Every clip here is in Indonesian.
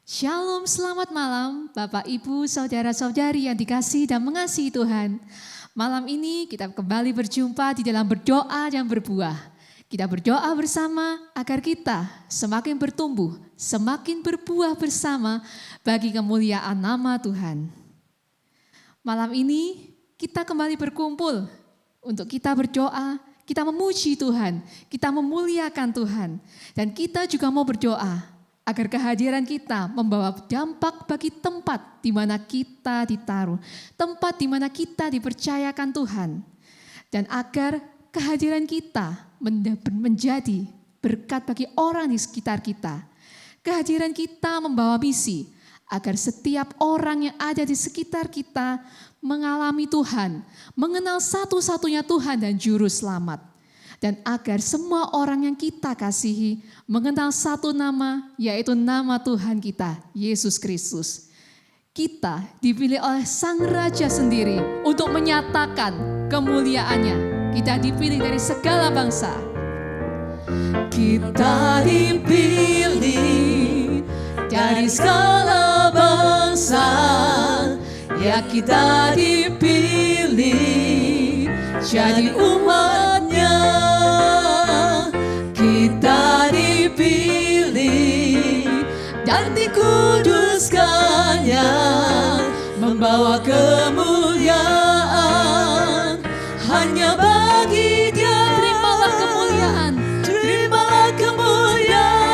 Shalom, selamat malam Bapak, Ibu, Saudara-saudari yang dikasihi dan mengasihi Tuhan. Malam ini kita kembali berjumpa di dalam berdoa dan berbuah. Kita berdoa bersama agar kita semakin bertumbuh, semakin berbuah bersama bagi kemuliaan nama Tuhan. Malam ini kita kembali berkumpul untuk kita berdoa, kita memuji Tuhan, kita memuliakan Tuhan. Dan kita juga mau berdoa agar kehadiran kita membawa dampak bagi tempat di mana kita ditaruh, tempat di mana kita dipercayakan Tuhan. Dan agar kehadiran kita menjadi berkat bagi orang di sekitar kita. Kehadiran kita membawa misi agar setiap orang yang ada di sekitar kita mengalami Tuhan, mengenal satu-satunya Tuhan dan Juru Selamat. Dan agar semua orang yang kita kasihi mengenal satu nama, yaitu nama Tuhan kita, Yesus Kristus. Kita dipilih oleh Sang Raja sendiri untuk menyatakan kemuliaannya. Kita dipilih dari segala bangsa. Kita dipilih dari segala bangsa. Ya, kita dipilih jadi umat-Nya. Kita dipilih dan dikuduskannya, membawa kemuliaan hanya bagi Dia. Terimalah kemuliaan, Terimalah kemuliaan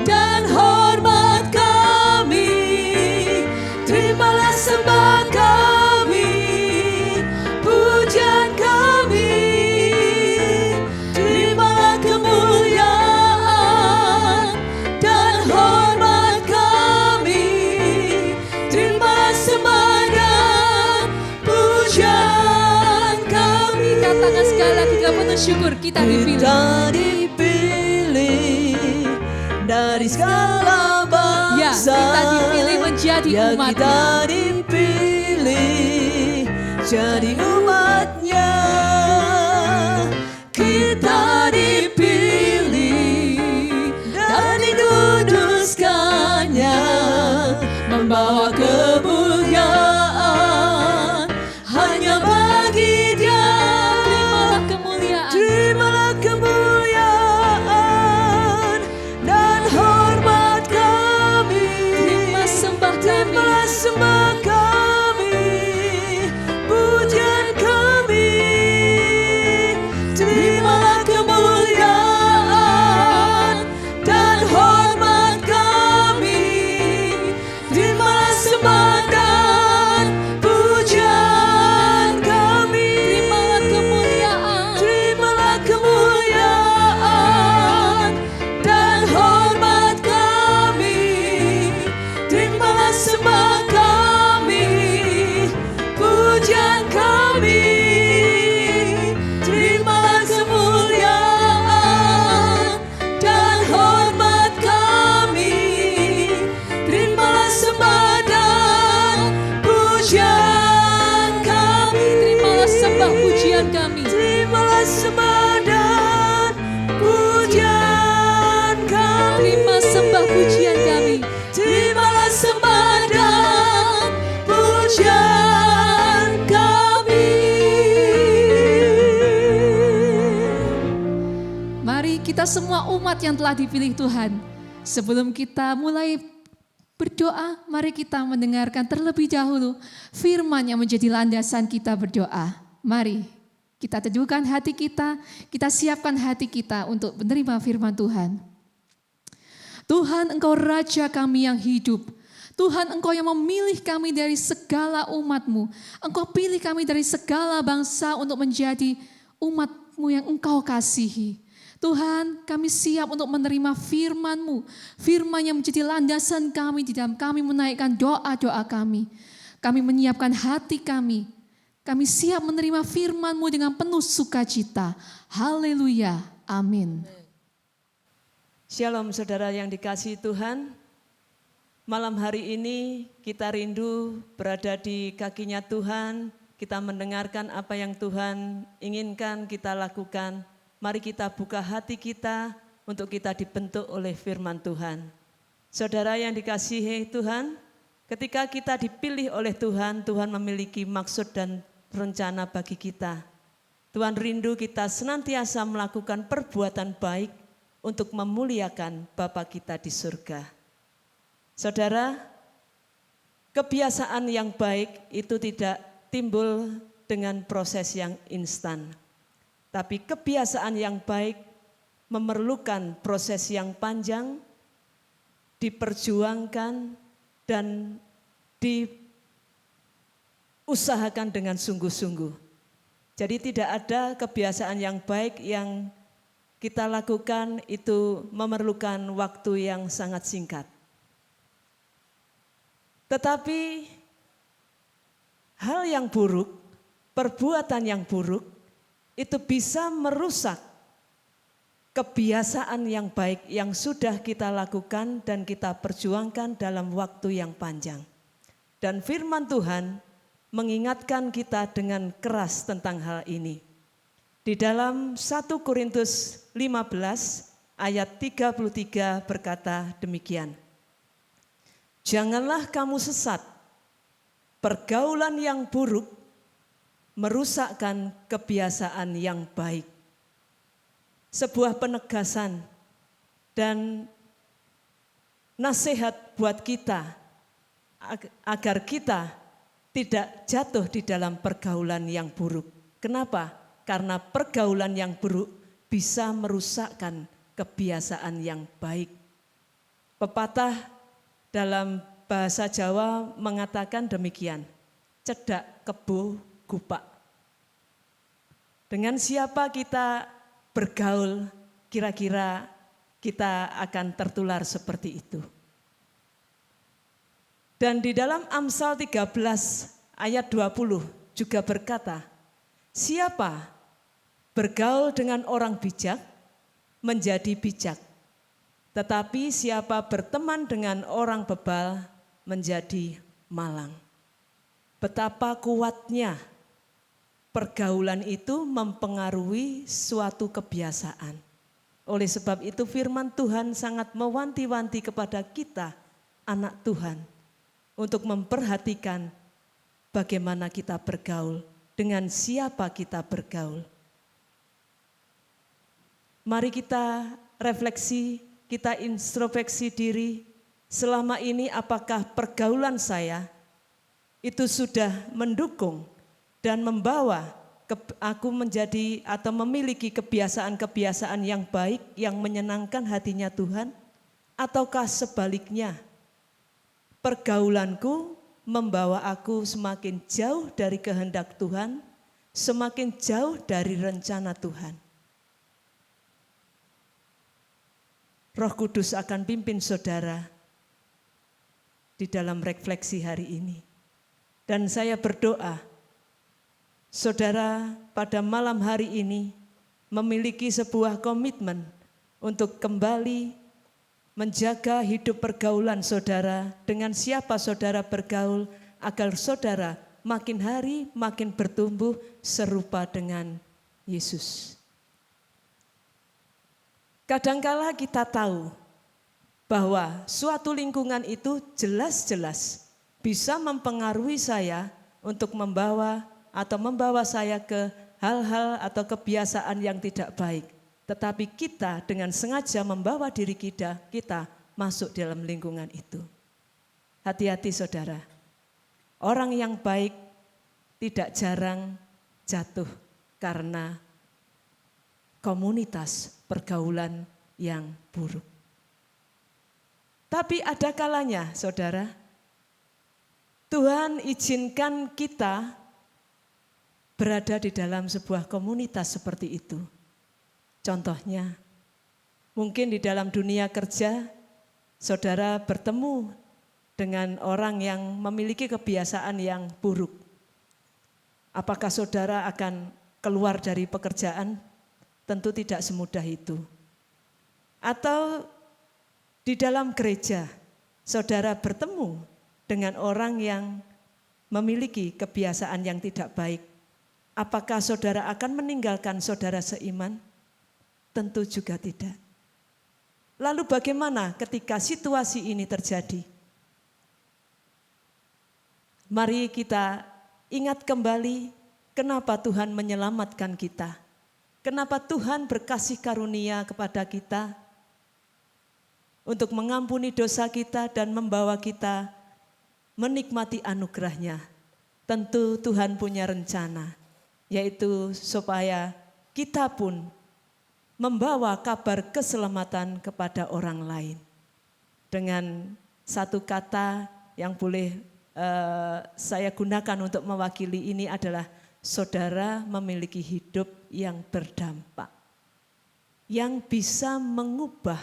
dan hormat kami. Terimalah sembah kami, pujian kami. Terimalah kemuliaan dan hormat kami. Terimalah sembah dan pujian kami. katakan sekali lagi dengan penuh syukur, kita dipilih. Kita dipilih dari segala Ya, bangsa. kita dipilih menjadi Ya, umat-Nya. kita dipilih jadi umat-Nya. Kita dipilih dan dikuduskannya, membawa kemuliaan hanya bagi Dia. Terimalah kemuliaan, Terimalah kemuliaan dan hormat kami. terima sembah kami. Terimalah sembah kami, pujian kami. Terimalah kemuliaan dan hormat kami. Terimalah sembah dan pujian kami. Terimalah kemuliaan, Terimalah kemuliaan dan hormat kami. Terimalah sembah kami, pujian kami. Terimalah kemuliaan dan hormat kami. Terimalah sembah dan pujian kami. terimalah sembah pujian kami. Terimalah sembah dan pujian kami. Terima sembah pujian kami. Terimalah sembah dan pujian kami. Mari kita semua umat yang telah dipilih Tuhan. Sebelum kita mulai berdoa, mari kita mendengarkan terlebih dahulu firman yang menjadi landasan kita berdoa. Mari kita teduhkan hati kita siapkan hati kita untuk menerima firman Tuhan. Tuhan, Engkau Raja kami yang hidup. Tuhan, Engkau yang memilih kami dari segala umat-Mu. Engkau pilih kami dari segala bangsa untuk menjadi umat-Mu yang Engkau kasihi. Tuhan, kami siap untuk menerima firman-Mu. Firman yang menjadi landasan kami di dalam kami menaikkan doa-doa kami. Kami menyiapkan hati kami. Kami siap menerima firman-Mu dengan penuh sukacita. Haleluya. Amin. Shalom saudara yang dikasihi Tuhan. Malam hari ini kita rindu berada di kakinya Tuhan. Kita mendengarkan apa yang Tuhan inginkan kita lakukan. Mari kita buka hati kita untuk kita dibentuk oleh firman Tuhan. Saudara yang dikasihi Tuhan, ketika kita dipilih oleh Tuhan, Tuhan memiliki maksud dan rencana bagi kita. Tuhan rindu kita senantiasa melakukan perbuatan baik untuk memuliakan Bapa kita di surga. Saudara, kebiasaan yang baik itu tidak timbul dengan proses yang instan. Tapi kebiasaan yang baik memerlukan proses yang panjang, diperjuangkan dan diusahakan dengan sungguh-sungguh. Jadi tidak ada kebiasaan yang baik yang kita lakukan itu memerlukan waktu yang sangat singkat. Tetapi hal yang buruk, perbuatan yang buruk itu bisa merusak kebiasaan yang baik yang sudah kita lakukan dan kita perjuangkan dalam waktu yang panjang. Dan firman Tuhan mengingatkan kita dengan keras tentang hal ini. Di dalam 1 Korintus 15 ayat 33 berkata demikian. Janganlah kamu sesat, pergaulan yang buruk merusakkan kebiasaan yang baik. Sebuah penegasan dan nasihat buat kita agar kita tidak jatuh di dalam pergaulan yang buruk. Kenapa? Karena pergaulan yang buruk bisa merusakkan kebiasaan yang baik. Pepatah dalam bahasa Jawa mengatakan demikian, cedak kebo gupak. Dengan siapa kita bergaul, kira-kira kita akan tertular seperti itu. Dan di dalam Amsal 13 ayat 20 juga berkata, siapa bergaul dengan orang bijak menjadi bijak, tetapi siapa berteman dengan orang bebal menjadi malang. Betapa kuatnya pergaulan itu mempengaruhi suatu kebiasaan. Oleh sebab itu firman Tuhan sangat mewanti-wanti kepada kita, anak Tuhan, untuk memperhatikan bagaimana kita bergaul, dengan siapa kita bergaul. Mari kita refleksi, kita introspeksi diri, selama ini apakah pergaulan saya itu sudah mendukung dan membawa aku menjadi atau memiliki kebiasaan-kebiasaan yang baik yang menyenangkan hatinya Tuhan, ataukah sebaliknya pergaulanku membawa aku semakin jauh dari kehendak Tuhan, semakin jauh dari rencana Tuhan. Roh Kudus akan pimpin saudara di dalam refleksi hari ini. Dan saya berdoa, saudara pada malam hari ini memiliki sebuah komitmen untuk kembali menjaga hidup pergaulan saudara, dengan siapa saudara bergaul, agar saudara makin hari makin bertumbuh serupa dengan Yesus. Kadangkala kita tahu bahwa suatu lingkungan itu jelas-jelas bisa mempengaruhi saya untuk membawa saya ke hal-hal atau kebiasaan yang tidak baik. Tetapi kita dengan sengaja membawa diri kita masuk dalam lingkungan itu. Hati-hati saudara, orang yang baik tidak jarang jatuh karena komunitas pergaulan yang buruk. Tapi ada kalanya saudara, Tuhan izinkan kita berada di dalam sebuah komunitas seperti itu. Contohnya, mungkin di dalam dunia kerja, saudara bertemu dengan orang yang memiliki kebiasaan yang buruk. Apakah saudara akan keluar dari pekerjaan? Tentu tidak semudah itu. Atau di dalam gereja, saudara bertemu dengan orang yang memiliki kebiasaan yang tidak baik. Apakah saudara akan meninggalkan saudara seiman? Tentu juga tidak. Lalu bagaimana ketika situasi ini terjadi? Mari kita ingat kembali kenapa Tuhan menyelamatkan kita. Kenapa Tuhan berkasih karunia kepada kita untuk mengampuni dosa kita dan membawa kita menikmati anugerah-Nya. Tentu Tuhan punya rencana, yaitu supaya kita pun membawa kabar keselamatan kepada orang lain. Dengan satu kata yang boleh saya gunakan untuk mewakili ini adalah saudara memiliki hidup yang berdampak, yang bisa mengubah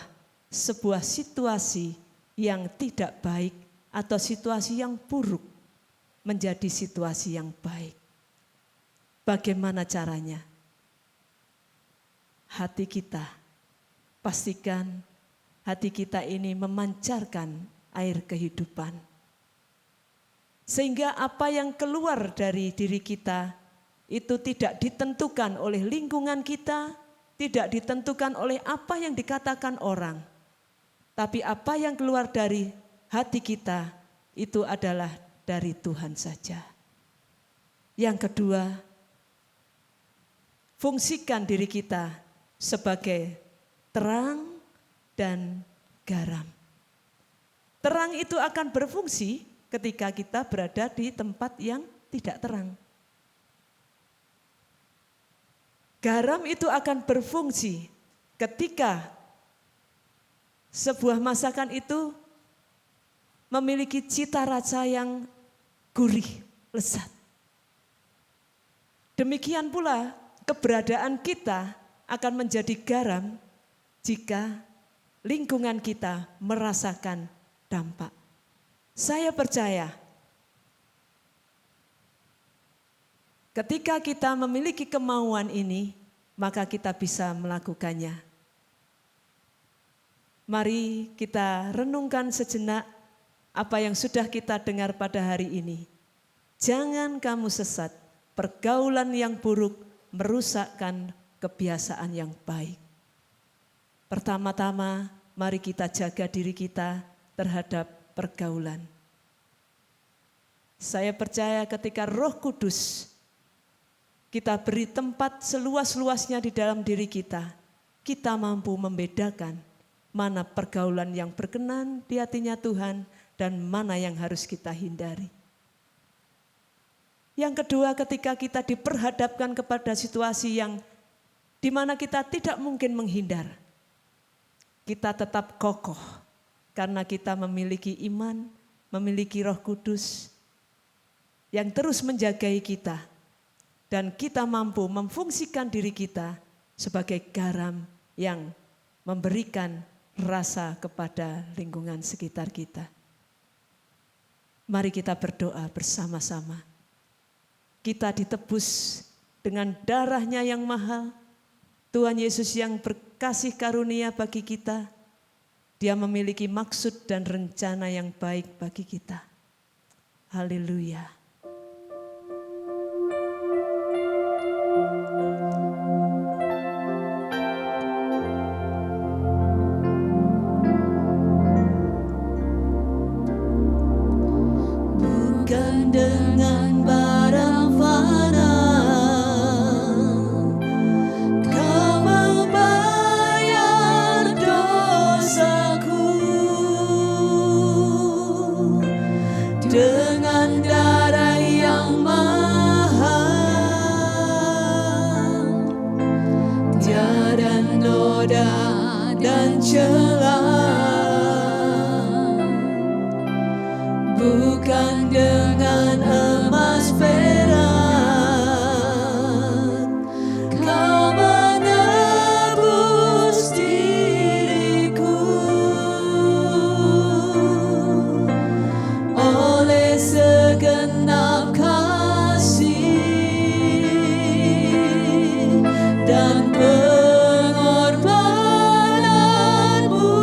sebuah situasi yang tidak baik atau situasi yang buruk menjadi situasi yang baik. Bagaimana caranya? Hati kita, pastikan hati kita ini memancarkan air kehidupan. Sehingga apa yang keluar dari diri kita itu tidak ditentukan oleh lingkungan kita, tidak ditentukan oleh apa yang dikatakan orang. Tapi apa yang keluar dari hati kita itu adalah dari Tuhan saja. Yang kedua, fungsikan diri kita sebagai terang dan garam. Terang itu akan berfungsi ketika kita berada di tempat yang tidak terang. Garam itu akan berfungsi ketika sebuah masakan itu memiliki cita rasa yang gurih, lezat. Demikian pula keberadaan kita akan menjadi garam jika lingkungan kita merasakan dampak. Saya percaya ketika kita memiliki kemauan ini, maka kita bisa melakukannya. Mari kita renungkan sejenak apa yang sudah kita dengar pada hari ini. Jangan kamu sesat, pergaulan yang buruk merusakkan kebiasaan yang baik. Pertama-tama, mari kita jaga diri kita terhadap pergaulan. Saya percaya ketika Roh Kudus kita beri tempat seluas-luasnya di dalam diri kita, kita mampu membedakan mana pergaulan yang berkenan di hatinya Tuhan dan mana yang harus kita hindari. Yang kedua, ketika kita diperhadapkan kepada situasi yang di mana kita tidak mungkin menghindar, kita tetap kokoh karena kita memiliki iman, memiliki Roh Kudus yang terus menjagai kita. Dan kita mampu memfungsikan diri kita sebagai garam yang memberikan rasa kepada lingkungan sekitar kita. Mari kita berdoa bersama-sama. Kita ditebus dengan darah-Nya yang mahal. Tuhan Yesus yang berkasih karunia bagi kita. Dia memiliki maksud dan rencana yang baik bagi kita. Haleluya. Bukan dengan barang fana Kau membayar dosaku, dengan darah yang mahal, tiada noda dan celah. Bukan dengan emas perak Kau menebus diriku, oleh segenap kasih dan pengorbananmu.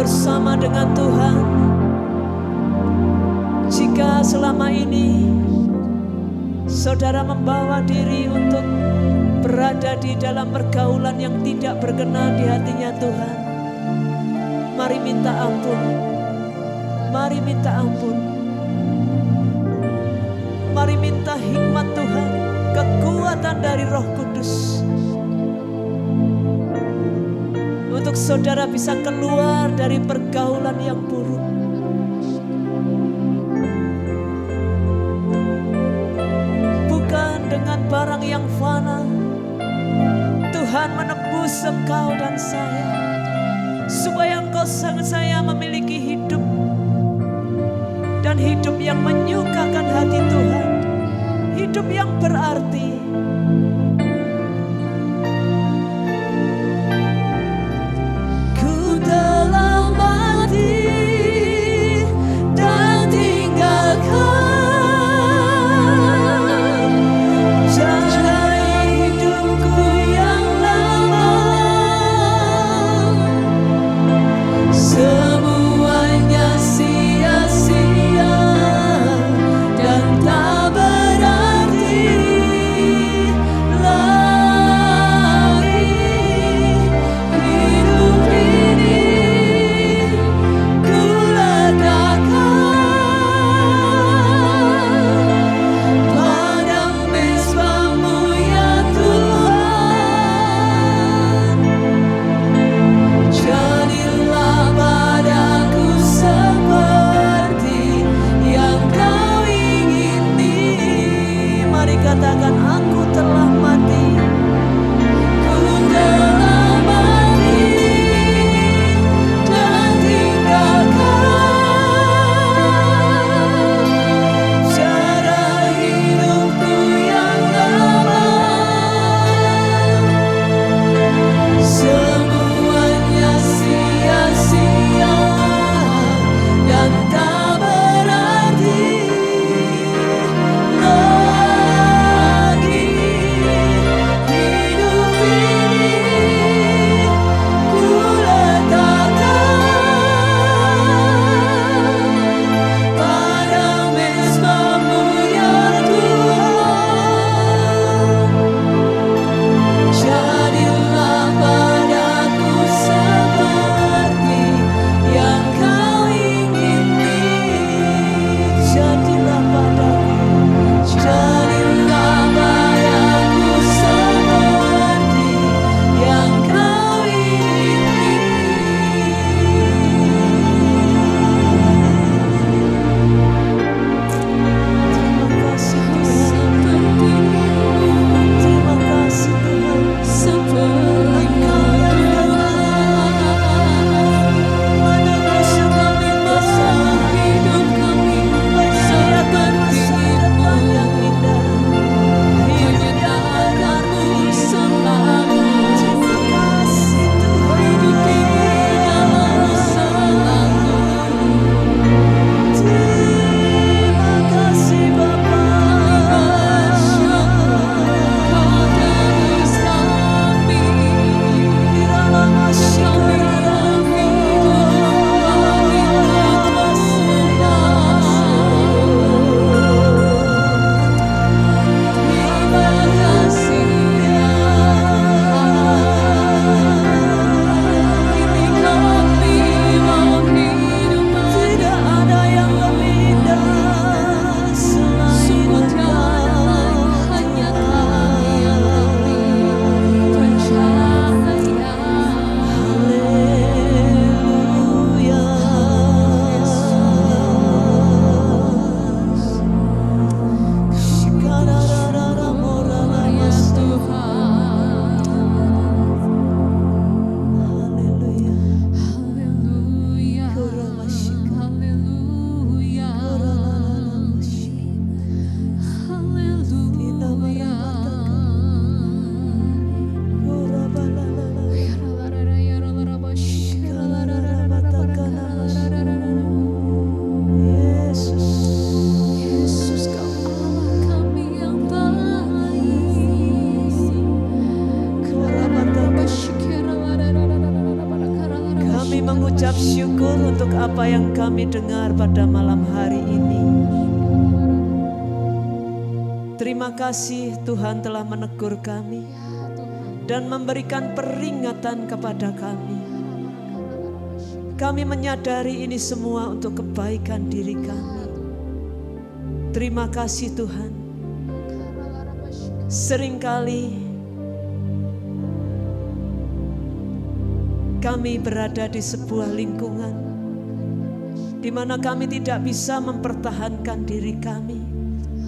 bersama dengan Tuhan. Jika selama ini saudara membawa diri untuk berada di dalam pergaulan yang tidak berkenan di hatinya Tuhan, mari minta ampun. Mari minta ampun. Mari minta hikmat Tuhan, kekuatan dari Roh Kudus, untuk saudara bisa keluar dari pergaulan yang buruk. Bukan dengan barang yang fana, Tuhan menebus engkau dan saya, supaya engkau dan saya memiliki hidup, dan hidup yang menyukakan hati Tuhan, hidup yang berarti. Ku telah mati dan tinggalkan cara hidupku yang lama. Semuanya sia-sia dan tak berarti lagi. Hidup ini ku letakkan pada mezbah-Mu ya Tuhan. Jadilah padaku seperti yang Kau ingini. Mari katakan, aku telah mati. Ku telah mati dan tinggalkan cara hidupku yang lama. Semuanya sia-sia dan tak berarti lagi. Hidup ini ku letakkan pada mezbah-Mu ya Tuhan. Jadilah padaku seperti yang Kau ingini. Jadilah padaku. Jadilah padaku seperti yang Kau ingini. Terima kasih Tuhan. Seperti Mana bisa kami masalah hidup kami percayakan masa depan yang indah. menyatakan-Mu selalu. Terima kasih Tuhan. Hidup di dalam-Mu selalu. Terima kasih Bapa. Kau tebus kami. Biarlah masih Kami dalam hidup terima kasih ya. Ini kami mau hidup. tidak ada yang lebih indah selain Sungguh tiada Engkau. hanya kami yang kami percaya. Haleluya. Shikararara morana Ya mas- Tuhan. Haleluya. Haleluya. Kuramasyika. Haleluya. Haleluya. Kurabalala. Yesus. Yesus, Kau Allah kami yang baik. Kami mengucap syukur bersyukur untuk apa yang kami dengar pada malam hari ini. Terima kasih Tuhan telah menegur kami dan memberikan peringatan kepada kami. Kami menyadari ini semua untuk kebaikan diri kami. Terima kasih Tuhan. Seringkali kami berada di sebuah lingkungan di mana kami tidak bisa mempertahankan diri kami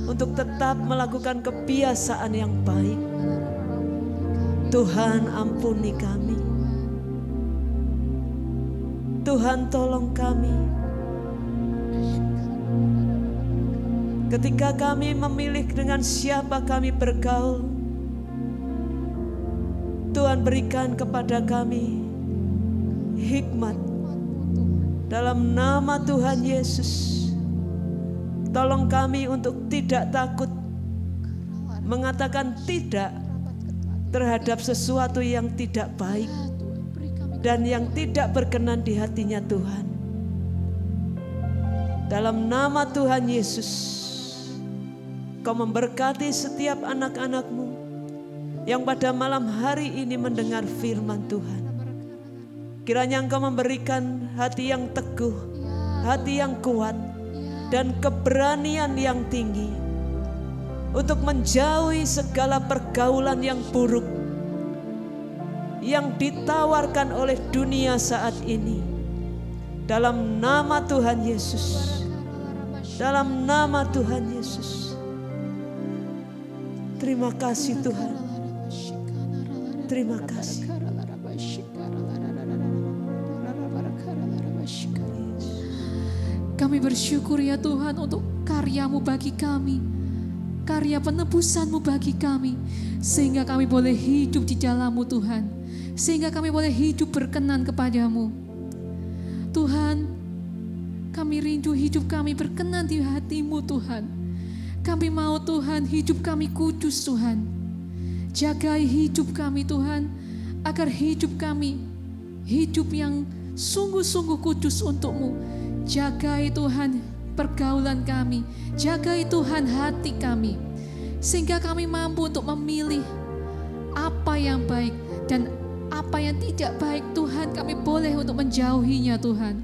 untuk tetap melakukan kebiasaan yang baik. Tuhan, ampuni kami. Tuhan, tolong kami. Ketika kami memilih dengan siapa kami bergaul, Tuhan berikan kepada kami hikmat dalam nama Tuhan Yesus. Tolong kami untuk tidak takut mengatakan tidak terhadap sesuatu yang tidak baik dan yang tidak berkenan di hatinya Tuhan. Dalam nama Tuhan Yesus, Kau memberkati setiap anak-anak-Mu yang pada malam hari ini mendengar firman Tuhan. Kiranya Engkau memberikan hati yang teguh, hati yang kuat, dan keberanian yang tinggi untuk menjauhi segala pergaulan yang buruk yang ditawarkan oleh dunia saat ini. Dalam nama Tuhan Yesus, dalam nama Tuhan Yesus. Terima kasih Tuhan. Terima kasih. Kami bersyukur ya Tuhan untuk karya-Mu bagi kami, karya penebusan-Mu bagi kami, sehingga kami boleh hidup di dalam-Mu Tuhan, sehingga kami boleh hidup berkenan kepada-Mu. Tuhan, kami rindu hidup kami berkenan di hati-Mu Tuhan. Kami mau Tuhan hidup kami kudus Tuhan. Jagai hidup kami Tuhan, agar hidup kami hidup yang sungguh-sungguh kudus untuk-Mu. Jagai Tuhan pergaulan kami, jagai Tuhan hati kami, sehingga kami mampu untuk memilih apa yang baik dan apa yang tidak baik. Tuhan, kami boleh untuk menjauhinya Tuhan.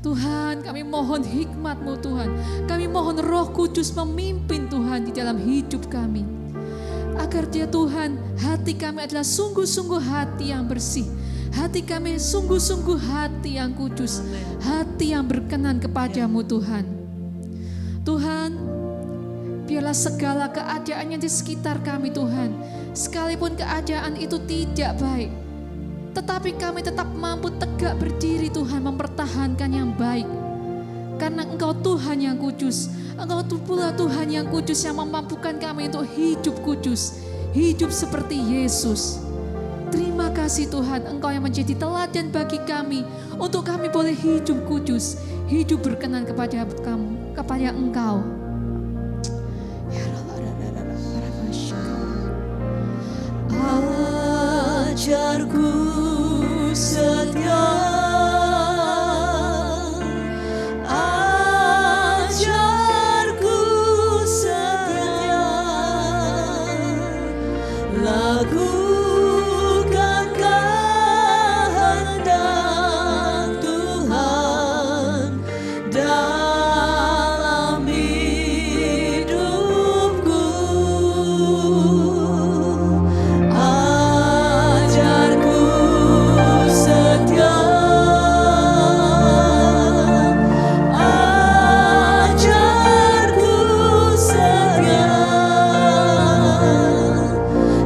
Tuhan, kami mohon hikmat-Mu Tuhan. Kami mohon Roh Kudus memimpin Tuhan di dalam hidup kami. Agar dia Tuhan, hati kami adalah sungguh-sungguh hati yang bersih. Hati kami sungguh-sungguh hati yang kudus. Hati yang berkenan kepada-Mu Tuhan. Tuhan, biarlah segala keadaan yang di sekitar kami Tuhan, sekalipun keadaan itu tidak baik, tetapi kami tetap mampu tegak berdiri Tuhan, mempertahankan yang baik. Karena Engkau Tuhan yang kudus, Engkau pula Tuhan yang kudus yang memampukan kami untuk hidup kudus, hidup seperti Yesus. Terima kasih Tuhan, Engkau yang menjadi teladan bagi kami, untuk kami boleh hidup kudus, hidup berkenan kepada Engkau. Ajarku setia, ajarku setia, lakukan kehendak Tuhan dalam hidupku.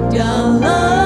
Dalam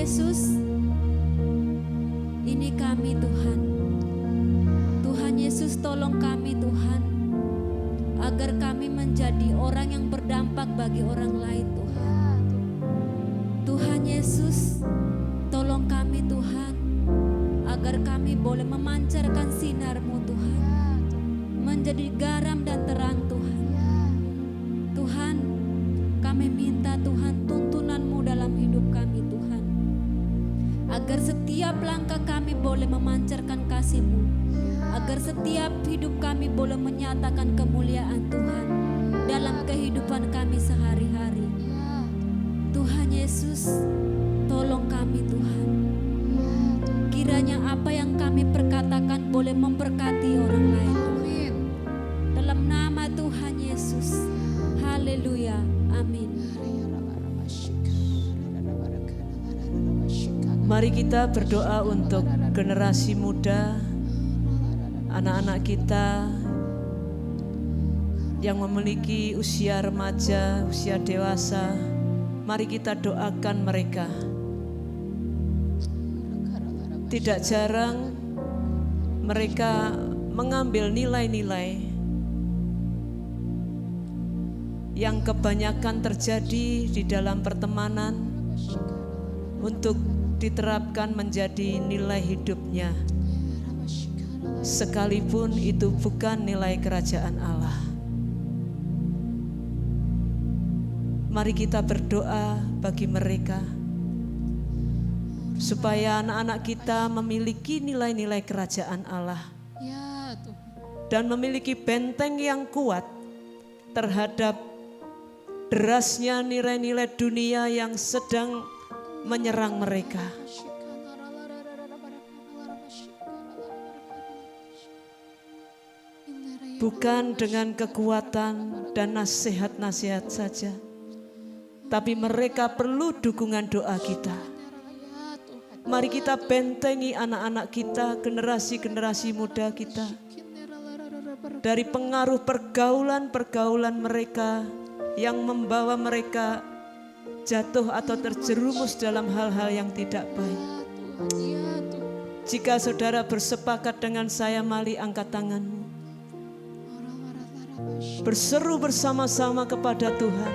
Yesus, ini kami Tuhan. Tuhan Yesus, tolong kami Tuhan, agar kami menjadi orang yang berdampak bagi orang lain Tuhan. Tuhan Yesus, tolong kami Tuhan, agar kami boleh memancarkan sinar-Mu Tuhan, menjadi garam dan terang Tuhan. Tuhan, kami minta Tuhan tuntunan-Mu dalam hidup kami Tuhan, agar setiap langkah kami boleh memancarkan kasih-Mu, agar setiap hidup kami boleh menyatakan kemuliaan Tuhan dalam kehidupan kami sehari-hari. Tuhan Yesus, tolong kami Tuhan. Kiranya apa yang kami perkatakan boleh memberkati orang lain. Amin. Dalam nama Tuhan Yesus. Haleluya. Amin. Mari kita berdoa untuk generasi muda, anak-anak kita yang memiliki usia remaja, usia dewasa. Mari kita doakan mereka. Tidak jarang mereka mengambil nilai-nilai yang kebanyakan terjadi di dalam pertemanan untuk diterapkan menjadi nilai hidupnya, sekalipun itu bukan nilai kerajaan Allah. Mari kita berdoa bagi mereka, supaya anak-anak kita memiliki nilai-nilai kerajaan Allah dan memiliki benteng yang kuat terhadap derasnya nilai-nilai dunia yang sedang menyerang mereka. Bukan dengan kekuatan dan nasihat-nasihat saja, tapi mereka perlu dukungan doa kita. Mari kita bentengi anak-anak kita, generasi-generasi muda kita, dari pengaruh pergaulan-pergaulan mereka yang membawa mereka jatuh atau terjerumus dalam hal-hal yang tidak baik. Jika saudara bersepakat dengan saya, mari angkat tanganmu. Berseru bersama-sama kepada Tuhan.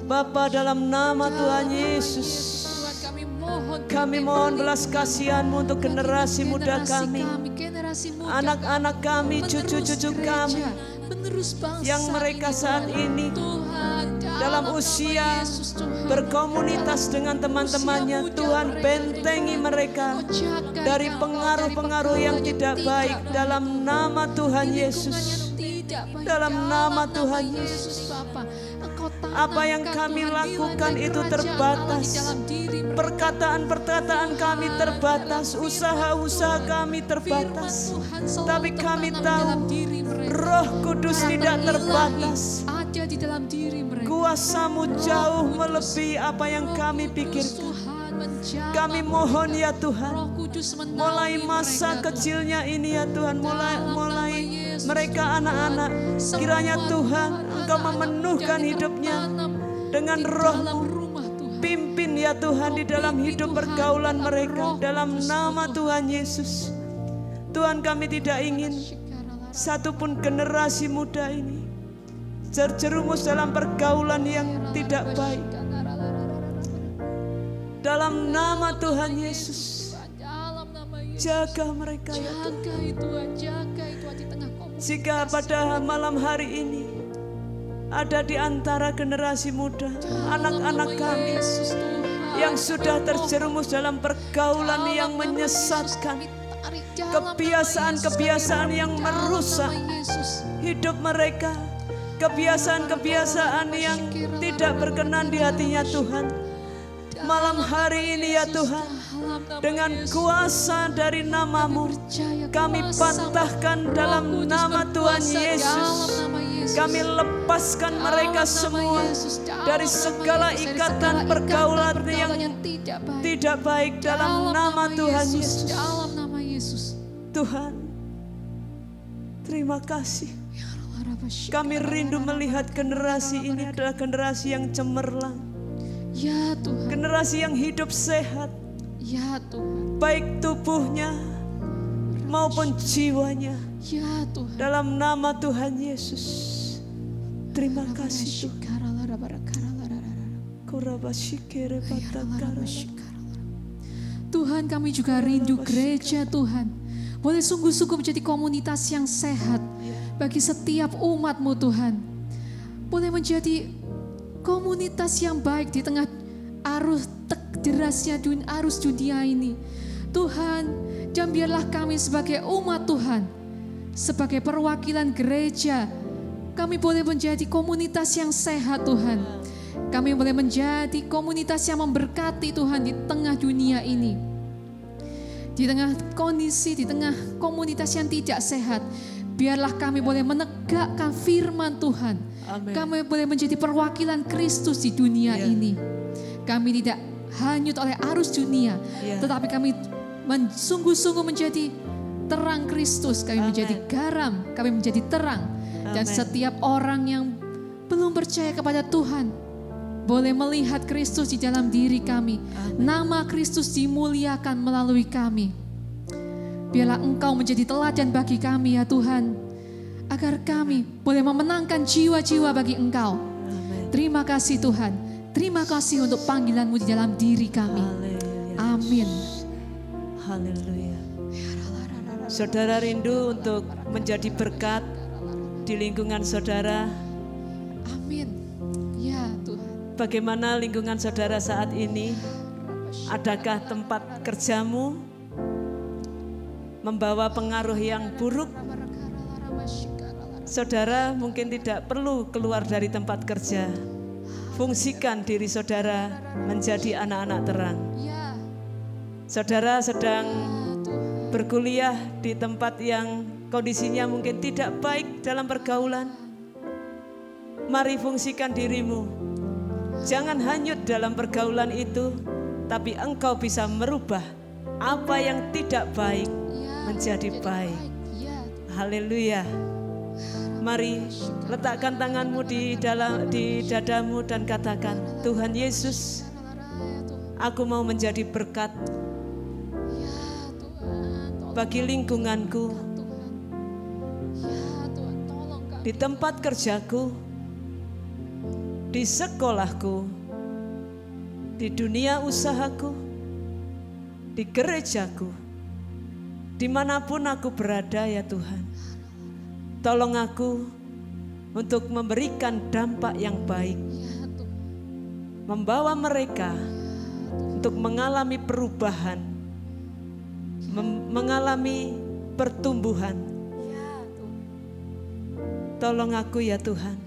Bapa, dalam nama Tuhan Yesus, kami mohon belas kasihan-Mu untuk generasi muda kami, anak-anak kami, cucu-cucu kami, yang mereka saat ini dalam usia berkomunitas dengan teman-temannya. Tuhan, bentengi mereka dari pengaruh-pengaruh yang tidak baik dalam nama Tuhan Yesus. Dalam nama Tuhan Yesus, apa yang kami lakukan itu terbatas. Perkataan-perkataan kami terbatas, usaha-usaha kami terbatas. Tapi kami tahu Roh Kudus tidak terbatas. Kuasa-Mu jauh melebihi apa yang kami pikirkan. Kami mohon ya Tuhan, mulai masa kecilnya ini ya Tuhan, mulai mereka anak-anak, kiranya Tuhan Engkau memenuhkan hidupnya dengan Roh-Mu. Pimpin ya Tuhan di dalam hidup pergaulan mereka, dalam nama Tuhan Yesus. Tuhan, kami tidak ingin satupun generasi muda ini terjerumus dalam pergaulan yang tidak baik. Dalam nama Tuhan Yesus, jaga mereka ya Tuhan. Jika pada malam hari ini ada di antara generasi muda, anak-anak kami yang sudah terjerumus dalam pergaulan yang menyesatkan, kebiasaan-kebiasaan yang merusak hidup mereka, kebiasaan-kebiasaan yang tidak berkenan di hatinya Tuhan. Malam hari ini ya Tuhan, dengan kuasa dari nama-Mu, kami patahkan dalam nama Tuhan Yesus. Kami lepaskan mereka semua dari segala ikatan pergaulan yang tidak baik dalam nama Tuhan Yesus. Tuhan, terima kasih. Kami rindu melihat generasi ini adalah generasi yang cemerlang, Ya Tuhan. Generasi yang hidup sehat, Ya Tuhan. baik tubuhnya maupun jiwanya. Ya Tuhan. Dalam nama Tuhan Yesus. Terima kasih Tuhan. Tuhan, kami juga rindu gereja Tuhan. Boleh sungguh-sungguh menjadi komunitas yang sehat bagi setiap umat-Mu Tuhan. Boleh menjadi komunitas yang baik di tengah arus derasnya arus dunia ini. Tuhan, dan biarlah kami sebagai umat Tuhan, sebagai perwakilan gereja, kami boleh menjadi komunitas yang sehat Tuhan. Kami boleh menjadi komunitas yang memberkati Tuhan di tengah dunia ini. Di tengah kondisi, di tengah komunitas yang tidak sehat, biarlah kami boleh menegakkan firman Tuhan. Amin. Kami boleh menjadi perwakilan Kristus di dunia ini. Kami tidak hanyut oleh arus dunia, tetapi kami sungguh-sungguh menjadi terang Kristus. Kami menjadi garam, kami menjadi terang. Dan setiap orang yang belum percaya kepada Tuhan boleh melihat Kristus di dalam diri kami. Nama Kristus dimuliakan melalui kami. Biarlah Engkau menjadi teladan bagi kami ya Tuhan, agar kami boleh memenangkan jiwa-jiwa bagi Engkau. Terima kasih Tuhan. Terima kasih untuk panggilan-Mu di dalam diri kami. Amin. Haleluya. Saudara rindu untuk menjadi berkat di lingkungan saudara. Amin. Ya Tuhan. Bagaimana lingkungan saudara saat ini? Adakah tempat kerjamu membawa pengaruh yang buruk? Saudara mungkin tidak perlu keluar dari tempat kerja. Fungsikan diri saudara menjadi anak-anak terang. Ya. Saudara sedang berkuliah di tempat yang kondisinya mungkin tidak baik dalam pergaulan. Mari fungsikan dirimu. Jangan hanyut dalam pergaulan itu, tapi engkau bisa merubah apa yang tidak baik menjadi baik. Haleluya. Mari letakkan tanganmu di dadamu dan katakan, Tuhan Yesus, aku mau menjadi berkat bagi lingkunganku, di tempat kerjaku, di sekolahku, di dunia usahaku, di gerejaku, dimanapun aku berada ya Tuhan. Tolong aku untuk memberikan dampak yang baik, membawa mereka untuk mengalami perubahan, mengalami pertumbuhan. Tolong aku ya Tuhan,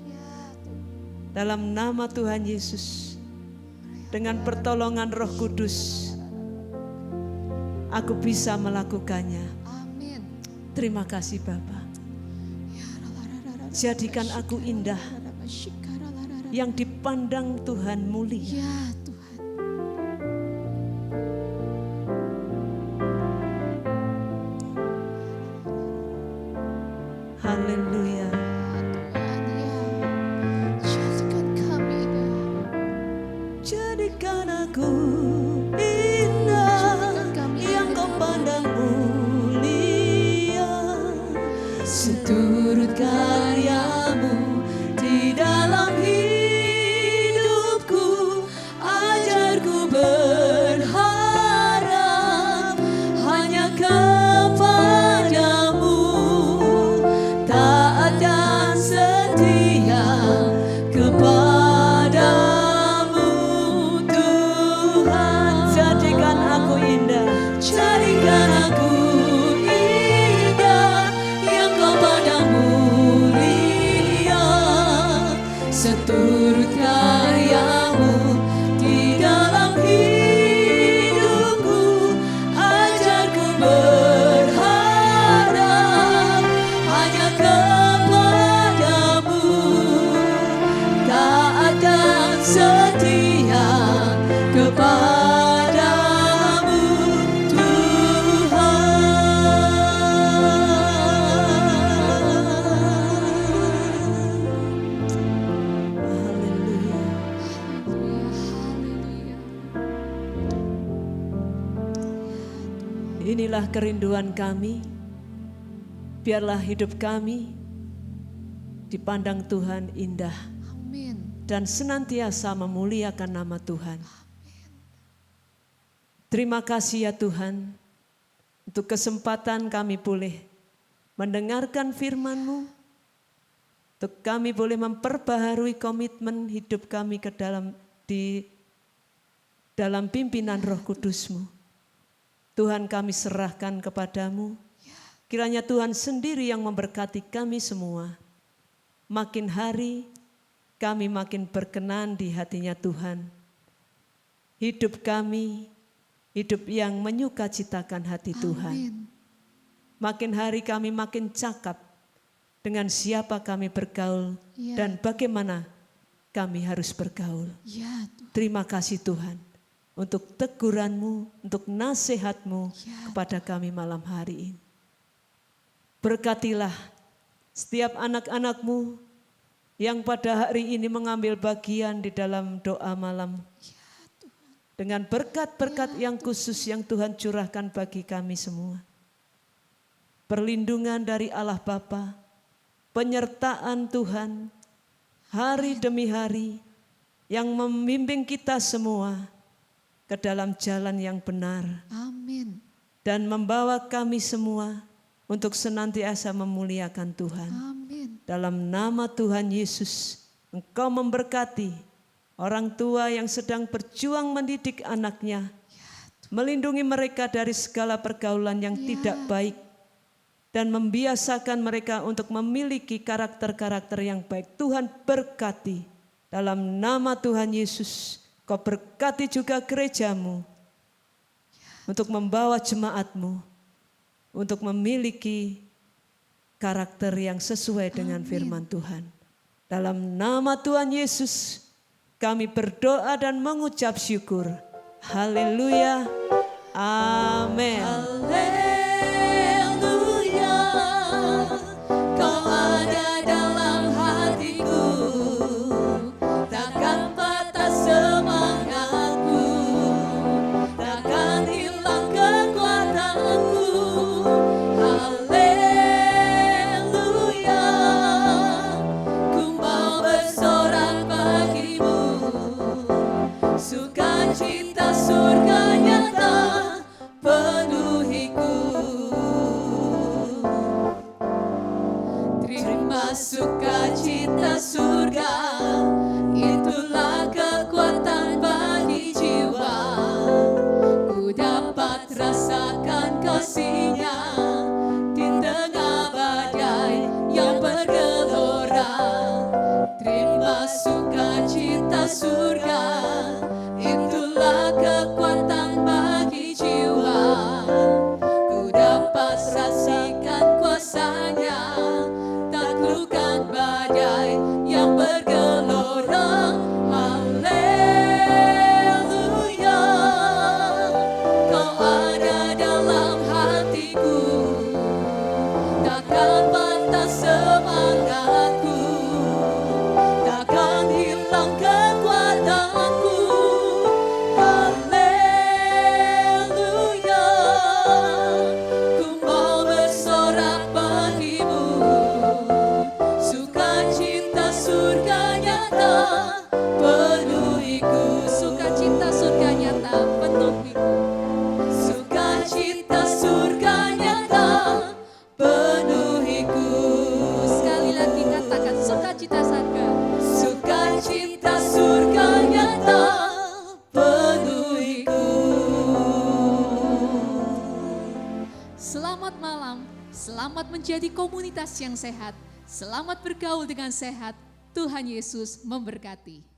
dalam nama Tuhan Yesus, dengan pertolongan Roh Kudus, aku bisa melakukannya. Amin. Terima kasih Bapa. Jadikan aku indah, yang dipandang Tuhan mulia. Ya Tuhan. Haleluya. Tuhan ya. Jadikan kami indah. Jadikan aku indah, yang kau pandang mulia. Seturut karyamu di dalam hidupku, ajarku berharap hanya kepadamu, taat dan setia kepadamu Tuhan. Jadikan aku indah, jadikan aku indah, yang kau pandang mulia. Seturut karyamu di dalam hidupku, ajarku berharap hanya kepadamu, taat dan setia kepadamu Tuhan. Haleluya. Inilah kerinduan kami, biarlah hidup kami dipandang Tuhan indah Amin. dan senantiasa memuliakan nama Tuhan. Terima kasih ya Tuhan, untuk kesempatan kami boleh mendengarkan firman-Mu, untuk kami boleh memperbaharui komitmen hidup kami di dalam pimpinan Roh Kudus-Mu. Tuhan, kami serahkan kepadamu. Kiranya Tuhan sendiri yang memberkati kami semua. Makin hari kami makin berkenan di hatinya Tuhan. Hidup kami, hidup yang menyukacitakan hati Tuhan. Amin. Makin hari kami makin cakap dengan siapa kami bergaul Ya. dan bagaimana kami harus bergaul. Ya Tuhan. Terima kasih Tuhan untuk teguran-Mu, untuk nasihat-Mu Ya. kepada kami malam hari ini. Berkatilah setiap anak-anak-Mu yang pada hari ini mengambil bagian di dalam doa malam. Dengan berkat-berkat yang khusus yang Tuhan curahkan bagi kami semua. Perlindungan dari Allah Bapa, penyertaan Tuhan hari demi hari yang membimbing kita semua ke dalam jalan yang benar Amin. dan membawa kami semua untuk senantiasa memuliakan Tuhan. Amin. Dalam nama Tuhan Yesus, Engkau memberkati orang tua yang sedang berjuang mendidik anaknya, melindungi mereka dari segala pergaulan yang tidak baik, dan membiasakan mereka untuk memiliki karakter-karakter yang baik. Tuhan berkati dalam nama Tuhan Yesus. Kau berkati juga gereja-Mu untuk membawa jemaat-Mu untuk memiliki karakter yang sesuai dengan firman Tuhan. Dalam nama Tuhan Yesus kami berdoa dan mengucap syukur. Haleluya. Amin. Haleluya, Kau ada dalam hatiku, takkan patah semangatku, takkan hilang kekuatanku. Haleluya, ku mau bersorak bagimu, sukacita surga nyata penuhiku. Terima sukacita surga, itulah kekuatan bagi jiwa. Ku dapat rasakan kasih-Nya di tengah badai yang bergelora. Terima sukacita surga, itulah kekuatan bagi jiwa. Ku dapat saksikan kuasa-Nya, taklukkan badai yang bergelora. Haleluya, Kau ada dalam hatiku, takkan patah semangatku, takkan hilang kekuatanku. Haleluya, ku mau bersorak bagimu, sukacita surga nyata penuhiku. Sukacita surga nyata penuhiku. Sukacita surga nyata penuhiku. Sekali lagi katakan sukacita surga. Sukacita surga nyata penuhiku. Selamat malam, selamat menjadi komunitas yang sehat, selamat bergaul dengan sehat. Tuhan Yesus memberkati.